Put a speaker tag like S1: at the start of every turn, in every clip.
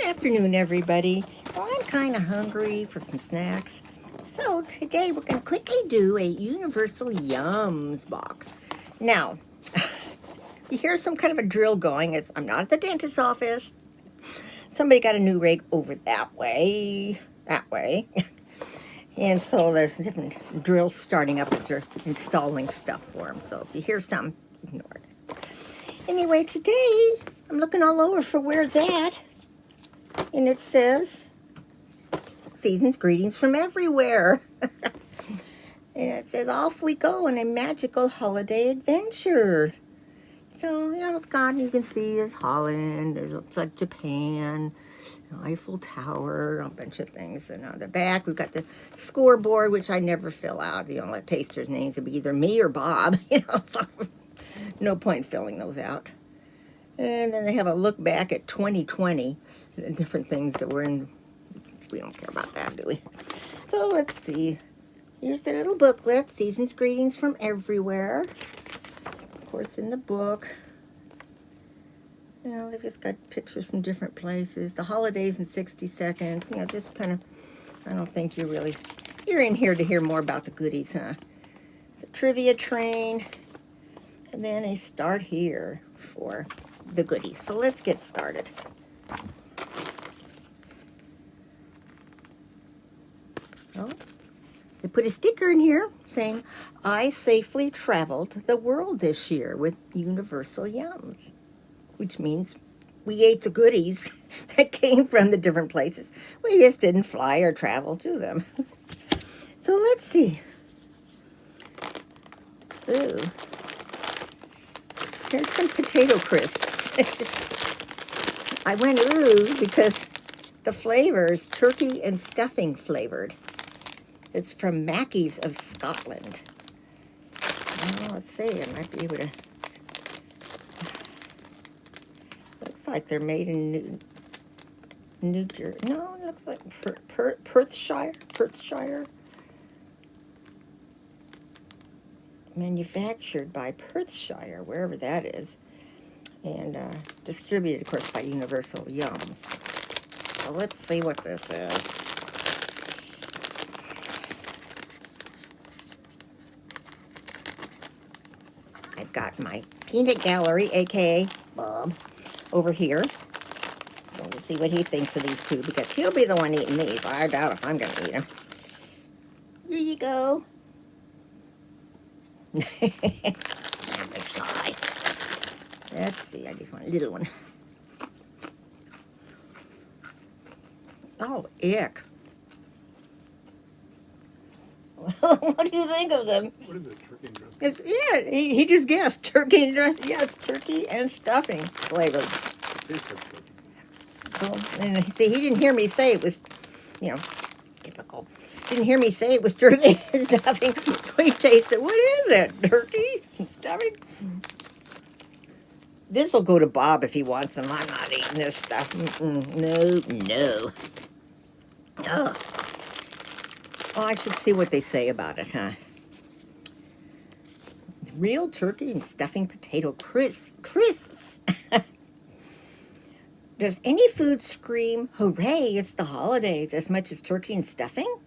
S1: Good afternoon, everybody. Well, I'm kind of hungry for some snacks. So today we're going to quickly do a universal Yums box. Now, you hear some kind of a drill going. I'm not at the dentist's office. Somebody got a new rig over that way. And so there's different drills starting up as they're installing stuff for them. So if you hear something, ignore it. Anyway, today I'm looking all over for where it's at. And it says, season's greetings from everywhere. And it says, off we go on a magical holiday adventure. So, it's got, you can see there's Holland, there's looks like Japan, Eiffel Tower, a bunch of things. And on the back, we've got the scoreboard, which I never fill out. Let tasters' names. It'd be either me or Bob, so no point filling those out. And then they have a look back at 2020, the different things that were in. We don't care about that, do we? So let's see. Here's the little booklet, Season's Greetings from Everywhere. Of course, in the book. They've just got pictures from different places. The holidays in 60 seconds. Just kind of, I don't think you're in here to hear more about the goodies, huh? The trivia train. And then a start here for the goodies. So let's get started. Well, they put a sticker in here saying, I safely traveled the world this year with Universal Yums, which means we ate the goodies that came from the different places. We just didn't fly or travel to them. So let's see. Ooh. Here's some potato crisps. I went ooh because the flavor is turkey and stuffing flavored. It's from Mackey's of Scotland. Let's see, I might be able to. Looks like they're made in New Jersey. No, it looks like Perthshire. Manufactured by Perthshire, wherever that is. And distributed, of course, by Universal Yums. So let's see what this is. I've got my peanut gallery, aka Bob, over here. So we'll see what he thinks of these two, because he'll be the one eating these. I doubt if I'm going to eat them. Here you go. I'm shy. Let's see, I just want a little one. Oh, ick. What do you think of them?
S2: What is it, turkey and dressing?
S1: Yeah, he just guessed. Turkey and dressing. Yes, turkey and stuffing flavored.
S2: It tastes like turkey.
S1: Well, and see, he didn't hear me say it was, typical. Didn't hear me say it was turkey and stuffing. We tasted, what is it? Turkey and stuffing? This will go to Bob if he wants them. I'm not eating this stuff. No. Oh. Oh, I should see what they say about it, huh? Real turkey and stuffing potato crisps. Does any food scream, hooray, it's the holidays, as much as turkey and stuffing?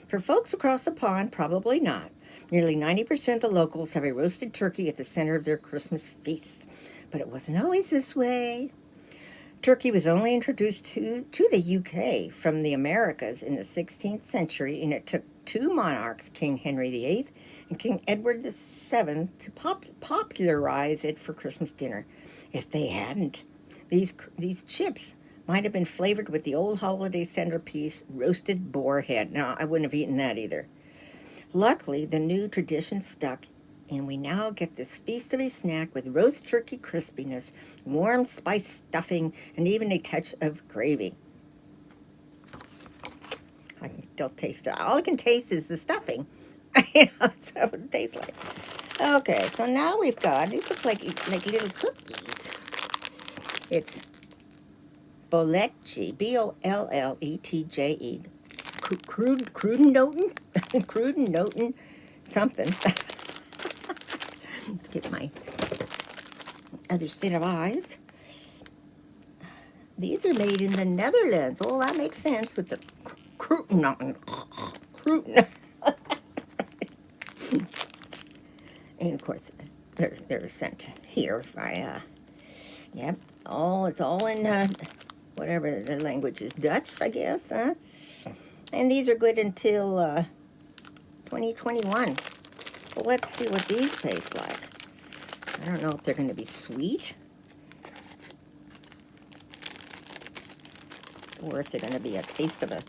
S1: For folks across the pond, probably not. Nearly 90% of the locals have a roasted turkey at the center of their Christmas feast. But it wasn't always this way. Turkey was only introduced to the UK from the Americas in the 16th century, and it took two monarchs, King Henry VIII and King Edward VII, to popularize it for Christmas dinner. If they hadn't, these chips might have been flavored with the old holiday centerpiece, roasted boar head. No, I wouldn't have eaten that either. Luckily, the new tradition stuck, and we now get this feast of a snack with roast turkey crispiness, warm spice stuffing, and even a touch of gravy. I can still taste it. All I can taste is the stuffing. That's what it tastes like. Okay, so now we've got, these look like little cookies. It's Bolletje, B-O-L-L-E-T-J-E. Crudenoten, something. Let's get my other set of eyes. These are made in the Netherlands. Oh, that makes sense with the crouton. Crouton. And of course, they're sent here by, yep. Oh, it's all in whatever the language is, Dutch, I guess, huh? And these are good until 2021. Well, let's see what these taste like. I don't know if they're going to be sweet or if they're going to be a taste of a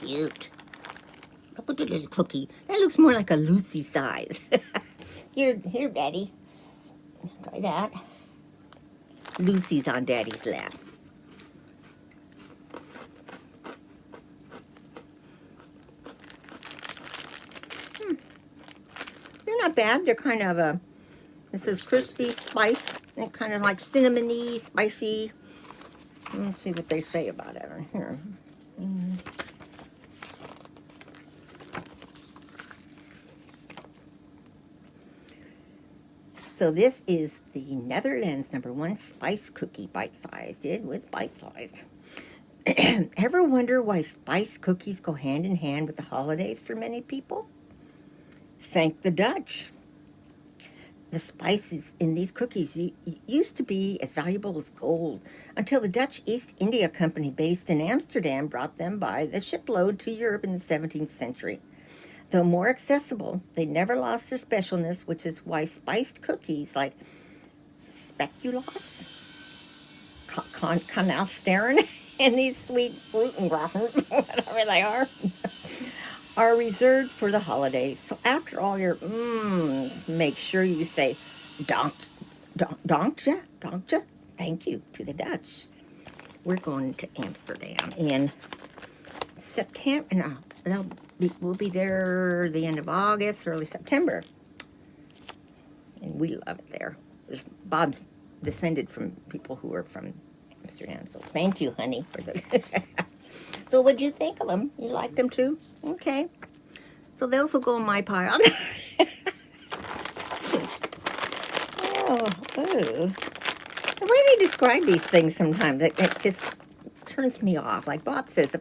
S1: cute. Look at the little cookie. That looks more like a Lucy size. Here, Daddy. Try that. Lucy's on Daddy's lap. They're not bad. They're kind of a, this is crispy spice. They're kind of like cinnamony, spicy. Let's see what they say about it on here. So this is the Netherlands #1 spice cookie, bite-sized. It was bite-sized. Ever wonder why spice cookies go hand in hand with the holidays for many people? Thank the Dutch. The spices in these cookies used to be as valuable as gold until the Dutch East India Company based in Amsterdam brought them by the shipload to Europe in the 17th century. Though more accessible, they never lost their specialness, which is why spiced cookies like speculoos, kanalstern, and these sweet fruitengrachen, whatever they are reserved for the holidays. So after all your make sure you say dankje, thank you to the Dutch. We're going to Amsterdam in September. No, we'll be there the end of August, early September. And we love it there. Bob's descended from people who are from Amsterdam, so thank you, honey, for the... So what'd you think of them? You liked them too? Okay. So those will go in my pile. The way they describe these things sometimes, it just turns me off. Like Bob says,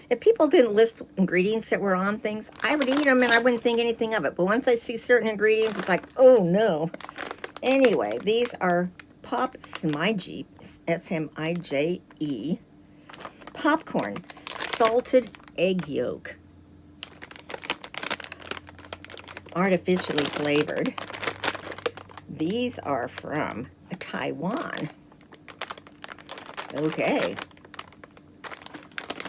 S1: if people didn't list ingredients that were on things, I would eat them and I wouldn't think anything of it. But once I see certain ingredients, it's like, oh no. Anyway, these are Pop Smije, S-M-I-J-E, popcorn, salted egg yolk, artificially flavored. These are from Taiwan. Okay.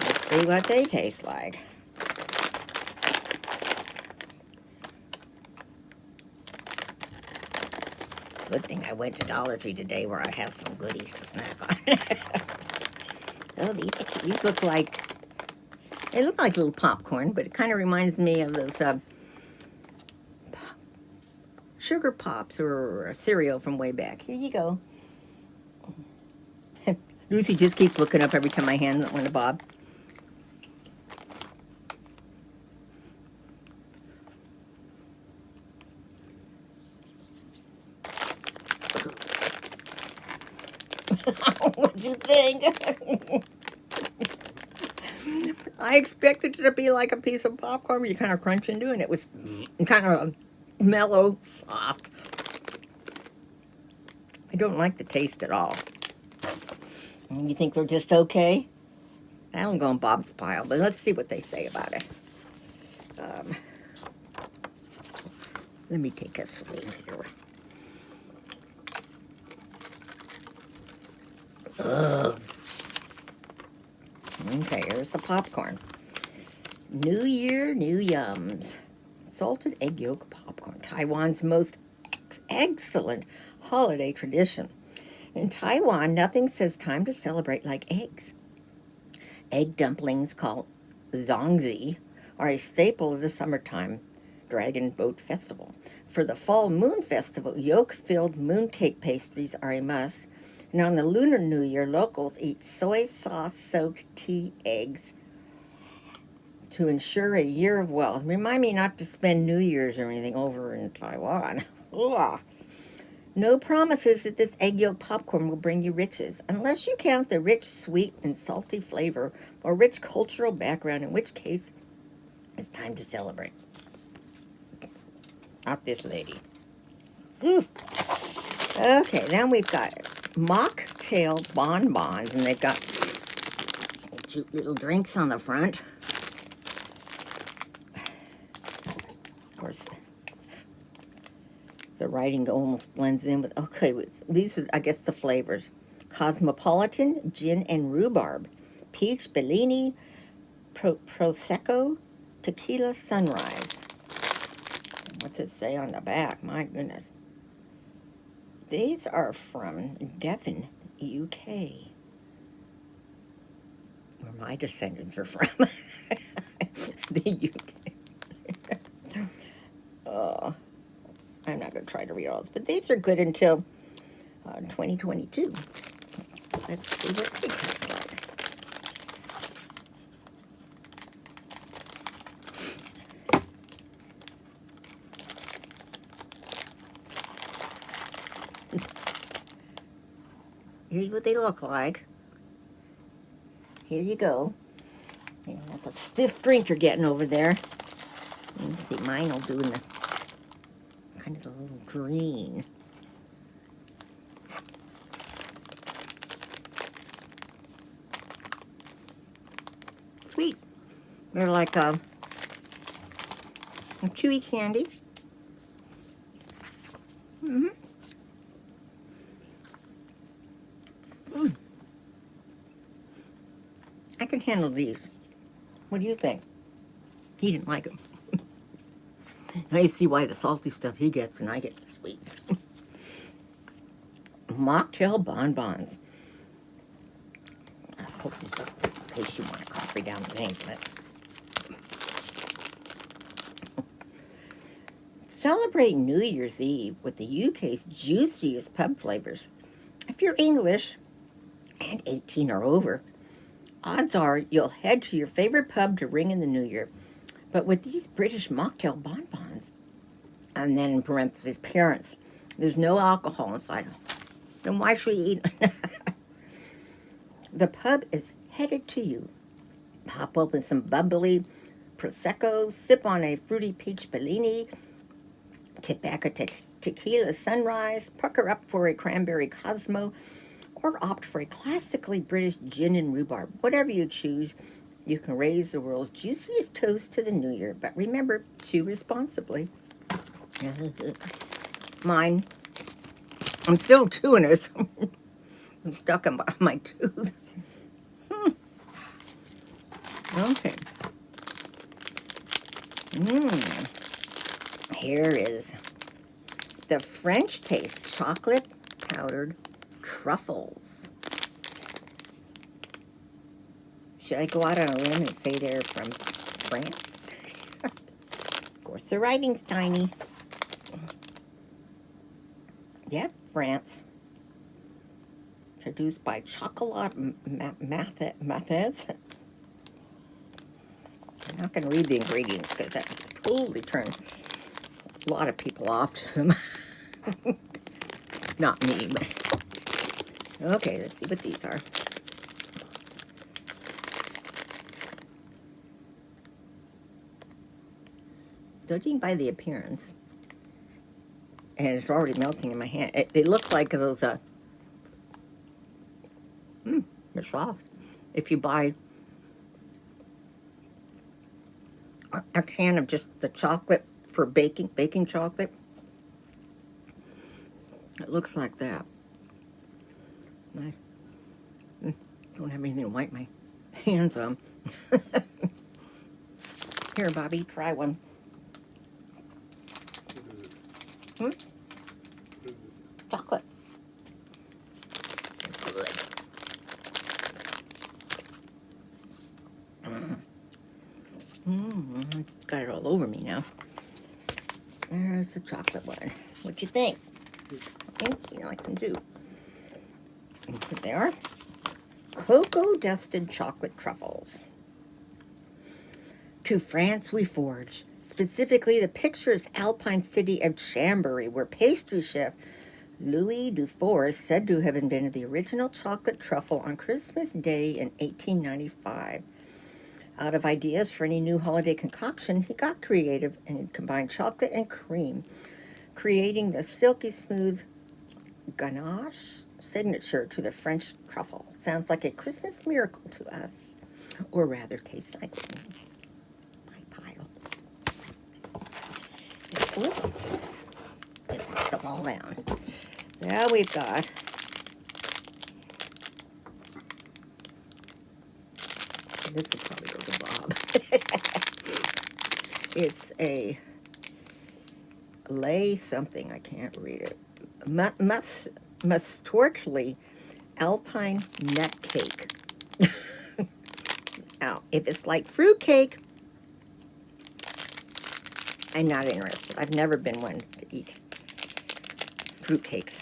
S1: Let's see what they taste like. Good thing I went to Dollar Tree today where I have some goodies to snack on. Oh, these look like, they look like little popcorn, but it kind of reminds me of those sugar pops or cereal from way back. Here you go. Lucy just keeps looking up every time I hand one to Bob. What'd you think? I expected it to be like a piece of popcorn where you kind of crunch into it, and it was kind of mellow, soft. I don't like the taste at all. You think they're just okay? That'll go in Bob's pile, but let's see what they say about it. Let me take a swig here. Ugh. Okay, here's the popcorn. New Year, new Yums. Salted egg yolk popcorn, Taiwan's most excellent holiday tradition. In Taiwan, nothing says time to celebrate like eggs. Egg dumplings, called zongzi, are a staple of the summertime Dragon Boat Festival. For the Fall Moon Festival, yolk-filled mooncake pastries are a must. And on the Lunar New Year, locals eat soy sauce-soaked tea eggs to ensure a year of wealth. Remind me not to spend New Year's or anything over in Taiwan. Ugh. No promises that this egg yolk popcorn will bring you riches, unless you count the rich, sweet, and salty flavor or rich cultural background, in which case it's time to celebrate. Not this lady. Ooh. Okay, then we've got mocktail bonbons, and they've got cute little drinks on the front. Of course, the writing almost blends in with, okay, these are, I guess, the flavors. Cosmopolitan, gin and rhubarb. Peach, Bellini, Prosecco, tequila, sunrise. What's it say on the back? My goodness. These are from Devon, UK. Where my descendants are from. The UK. Oh. I'm not going to try to read all this, but these are good until 2022. Let's see what they taste like. Here's what they look like. Here you go. Yeah, that's a stiff drink you're getting over there. You can see mine will do in the kind of a little green. Sweet. They're like a chewy candy. Mm-hmm. I can handle these. What do you think? He didn't like them. Now you see why the salty stuff he gets and I get the sweets. Mocktail bonbons. I hope this up in case you want to copy down the name of it. Celebrate New Year's Eve with the UK's juiciest pub flavors. If you're English and 18 or over, odds are you'll head to your favorite pub to ring in the new year. But with these British mocktail bonbons, and then in parentheses, parents, there's no alcohol inside. Then why should we eat? The pub is headed to you. Pop open some bubbly Prosecco, sip on a fruity peach Bellini, tip back a tequila sunrise, pucker up for a cranberry Cosmo, or opt for a classically British gin and rhubarb. Whatever you choose, you can raise the world's juiciest toast to the new year. But remember, chew responsibly. Mine, I'm still chewing it. It's stuck in my tooth. Okay. Here is the French taste chocolate powdered truffles. Should I go out on a limb and say they're from France? Of course, the writing's tiny. Yep, France. Produced by Chocolat Methods. I'm not going to read the ingredients because that totally turns a lot of people off to them. Not me, but... Okay, let's see what these are. Judging by the appearance, and it's already melting in my hand, they look like those, they're soft. If you buy a can of just the chocolate for baking chocolate, it looks like that. I don't have anything to wipe my hands on. Here, Bobby, try one.
S2: What is it?
S1: Chocolate. Good. It's got it all over me now. There's the chocolate one. What you think? I think you like some too. And here they are. Cocoa dusted chocolate truffles. To France we forge, specifically the picturesque alpine city of Chambéry, where pastry chef Louis Dufour is said to have invented the original chocolate truffle on Christmas Day in 1895. Out of ideas for any new holiday concoction, he got creative and combined chocolate and cream, creating the silky smooth ganache signature to the French truffle. Sounds like a Christmas miracle to us, or rather tastes like my pile. Oops. Put them all down. Now we've got this will probably go to Bob. It's a lay something, I can't read it. Mustortly alpine nut cake. Now, if it's like fruit cake, I'm not interested. I've never been one to eat fruit cakes.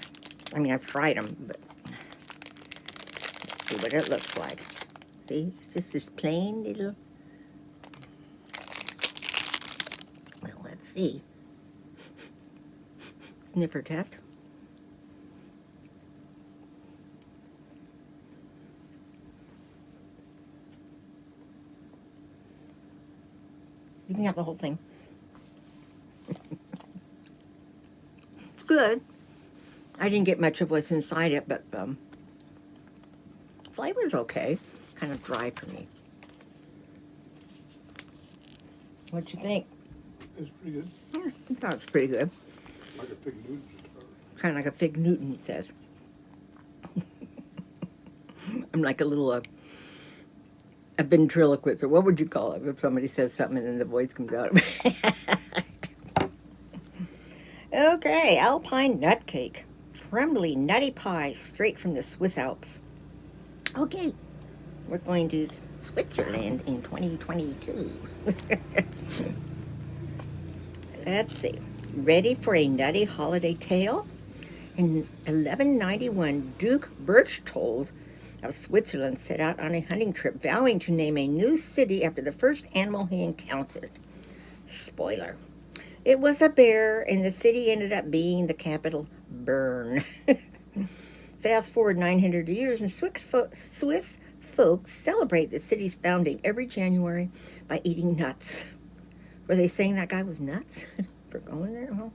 S1: I mean, I've tried them, but let's see what it looks like. See, it's just this plain little. Well, let's see. Sniffer test. You can have the whole thing. It's good. I didn't get much of what's inside it, but flavor's okay. Kind of dry for me. What'd you think?
S2: It's pretty good.
S1: Yeah, I thought it was pretty good.
S2: Like a Fig Newton.
S1: Kind of like a Fig Newton, it says. I'm like a little a ventriloquist, or what would you call it if somebody says something and then the voice comes out? Okay, alpine nut cake. Crumbly, nutty pie straight from the Swiss Alps. Okay, we're going to Switzerland in 2022. Let's see. Ready for a nutty holiday tale? In 1191, Duke Berchtold of Switzerland set out on a hunting trip, vowing to name a new city after the first animal he encountered. Spoiler. It was a bear, and the city ended up being the capital, Bern. Fast forward 900 years, and Swiss folks celebrate the city's founding every January by eating nuts. Were they saying that guy was nuts for going there? Well,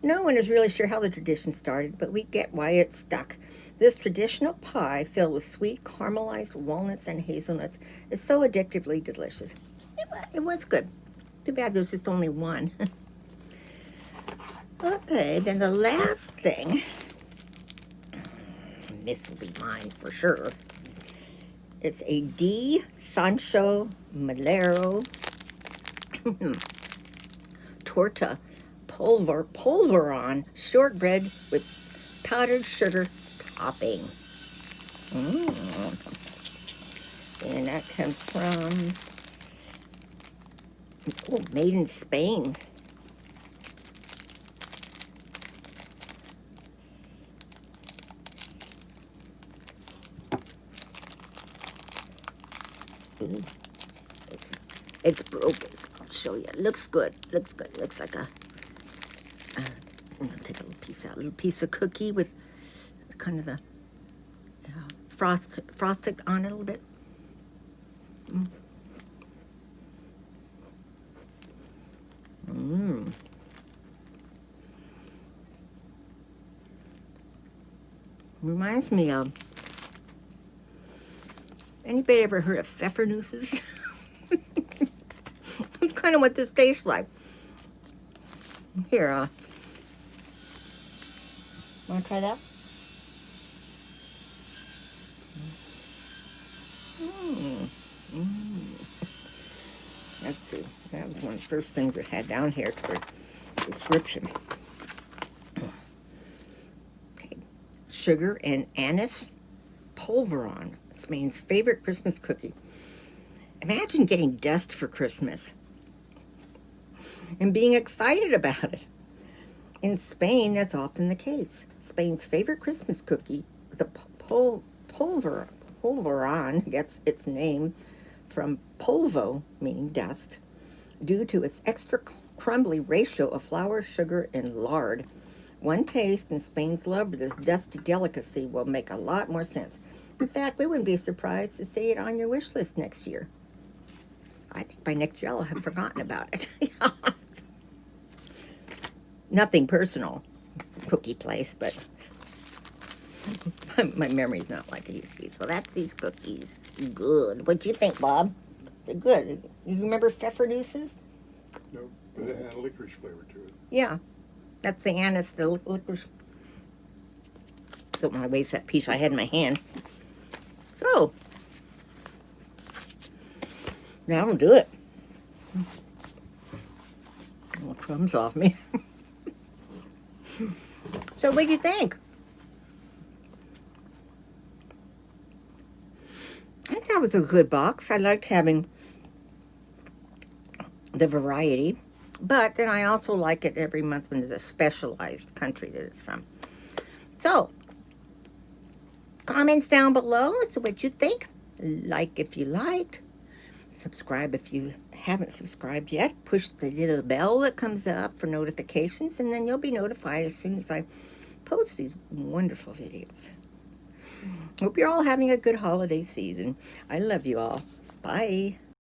S1: no one is really sure how the tradition started, but we get why it stuck. This traditional pie, filled with sweet caramelized walnuts and hazelnuts, is so addictively delicious. It was good. Too bad there's just only one. Okay, then the last thing, this will be mine for sure. It's a D. Sancho Malero torta pulveron shortbread with powdered sugar topping. And that comes from, made in Spain. Ooh, it's broken. I'll show you. It looks good. Looks good. Looks like a. I'm gonna take a little piece out. A little piece of cookie with kind of the frosted on it a little bit. Reminds me of. Anybody ever heard of pfeffernuses? It's kind of what this tastes like. Here, want to try that? Let's see. That was one of the first things it had down here for description. Okay. Sugar and anise pulveron. Spain's favorite Christmas cookie. Imagine getting dust for Christmas and being excited about it. In Spain, that's often the case. Spain's favorite Christmas cookie, the pulveron, gets its name from polvo, meaning dust, due to its extra crumbly ratio of flour, sugar, and lard. One taste and Spain's love for this dusty delicacy will make a lot more sense. In fact, we wouldn't be surprised to see it on your wish list next year. I think by next year I'll have forgotten about it. Nothing personal, cookie place, but my memory's not like it used to be. So that's these cookies. Good. What'd you think, Bob? They're good. You remember pfeffernuses?
S2: No, but it had a licorice flavor to it.
S1: Yeah. That's the anise, the licorice. Don't want to waste that piece I had in my hand. So, now I'll do it. All crumbs off me. So what do you think? I think that was a good box. I liked having the variety. But then I also like it every month when there's a specialized country that it's from. So, comments down below as to what you think. Like if you liked. Subscribe if you haven't subscribed yet. Push the little bell that comes up for notifications, and then you'll be notified as soon as I post these wonderful videos. Hope you're all having a good holiday season. I love you all. Bye.